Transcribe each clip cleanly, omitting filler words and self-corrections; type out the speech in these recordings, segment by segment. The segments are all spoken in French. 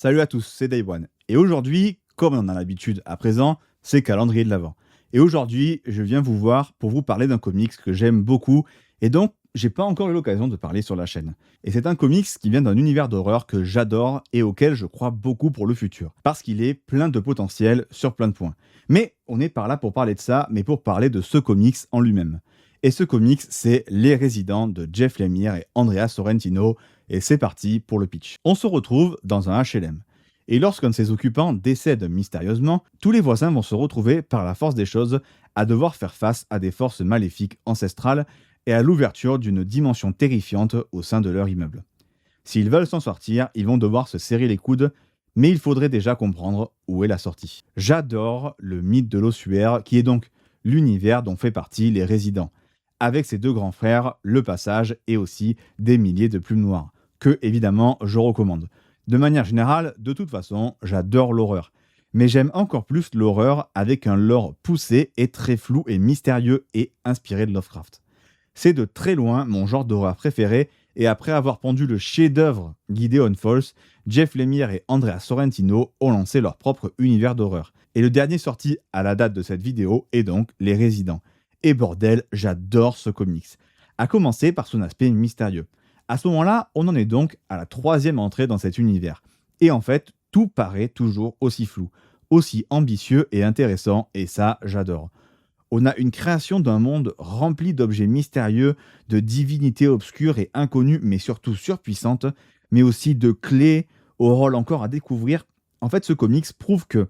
Salut à tous, c'est Day One. Et aujourd'hui, comme on en a l'habitude à présent, c'est calendrier de l'Avent. Et aujourd'hui, je viens vous voir pour vous parler d'un comics que j'aime beaucoup et donc j'ai pas encore eu l'occasion de parler sur la chaîne. Et c'est un comics qui vient d'un univers d'horreur que j'adore et auquel je crois beaucoup pour le futur. Parce qu'il est plein de potentiel sur plein de points. Mais on est par là pour parler de ça, mais pour parler de ce comics en lui-même. Et ce comics, c'est Les Résidents de Jeff Lemire et Andrea Sorrentino. Et c'est parti pour le pitch. On se retrouve dans un HLM. Et lorsqu'un de ses occupants décède mystérieusement, tous les voisins vont se retrouver par la force des choses à devoir faire face à des forces maléfiques ancestrales et à l'ouverture d'une dimension terrifiante au sein de leur immeuble. S'ils veulent s'en sortir, ils vont devoir se serrer les coudes, mais il faudrait déjà comprendre où est la sortie. J'adore le mythe de l'ossuaire, qui est donc l'univers dont fait partie Les Résidents, avec ses deux grands frères, Le Passage et aussi des milliers de plumes noires, que évidemment je recommande. De manière générale, de toute façon, j'adore l'horreur. Mais j'aime encore plus l'horreur avec un lore poussé et très flou et mystérieux et inspiré de Lovecraft. C'est de très loin mon genre d'horreur préféré et après avoir pondu le chef-d'œuvre Gideon Falls, Jeff Lemire et Andrea Sorrentino ont lancé leur propre univers d'horreur. Et le dernier sorti à la date de cette vidéo est donc Les Résidents. Et bordel, j'adore ce comics. À commencer par son aspect mystérieux. À ce moment-là, on en est donc à la troisième entrée dans cet univers. Et en fait, tout paraît toujours aussi flou, aussi ambitieux et intéressant, et ça, j'adore. On a une création d'un monde rempli d'objets mystérieux, de divinités obscures et inconnues, mais surtout surpuissantes, mais aussi de clés au rôle encore à découvrir. En fait, ce comics prouve que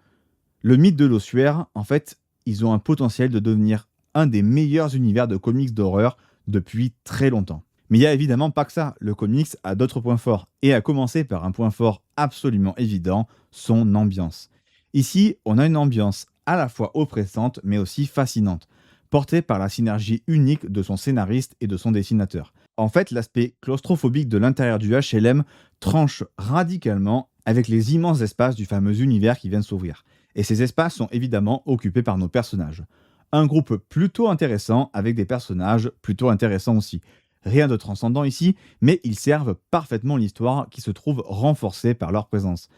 le mythe de l'ossuaire, en fait, ils ont un potentiel de devenir un des meilleurs univers de comics d'horreur depuis très longtemps. Mais il n'y a évidemment pas que ça, le comics a d'autres points forts, et à commencer par un point fort absolument évident, son ambiance. Ici, on a une ambiance à la fois oppressante, mais aussi fascinante, portée par la synergie unique de son scénariste et de son dessinateur. En fait, l'aspect claustrophobique de l'intérieur du HLM tranche radicalement avec les immenses espaces du fameux univers qui vient de s'ouvrir. Et ces espaces sont évidemment occupés par nos personnages. Un groupe plutôt intéressant avec des personnages plutôt intéressants aussi. Rien de transcendant ici, mais ils servent parfaitement l'histoire qui se trouve renforcée par leur présence.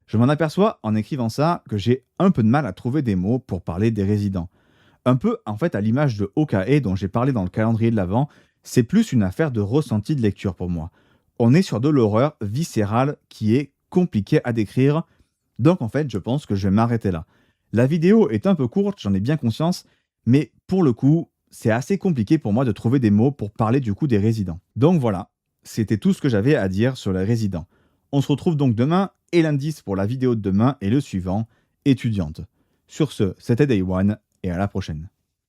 Je m'en aperçois en écrivant ça que j'ai un peu de mal à trouver des mots pour parler des résidents. Un peu en fait à l'image de Okae dont j'ai parlé dans le calendrier de l'Avent, c'est plus une affaire de ressenti de lecture pour moi. On est sur de l'horreur viscérale qui est compliquée à décrire, donc en fait je pense que je vais m'arrêter là. La vidéo est un peu courte, j'en ai bien conscience, mais pour le coup, c'est assez compliqué pour moi de trouver des mots pour parler du coup des résidents. Donc voilà, c'était tout ce que j'avais à dire sur les résidents. On se retrouve donc demain et l'indice pour la vidéo de demain est le suivant, étudiante. Sur ce, c'était Day One et à la prochaine.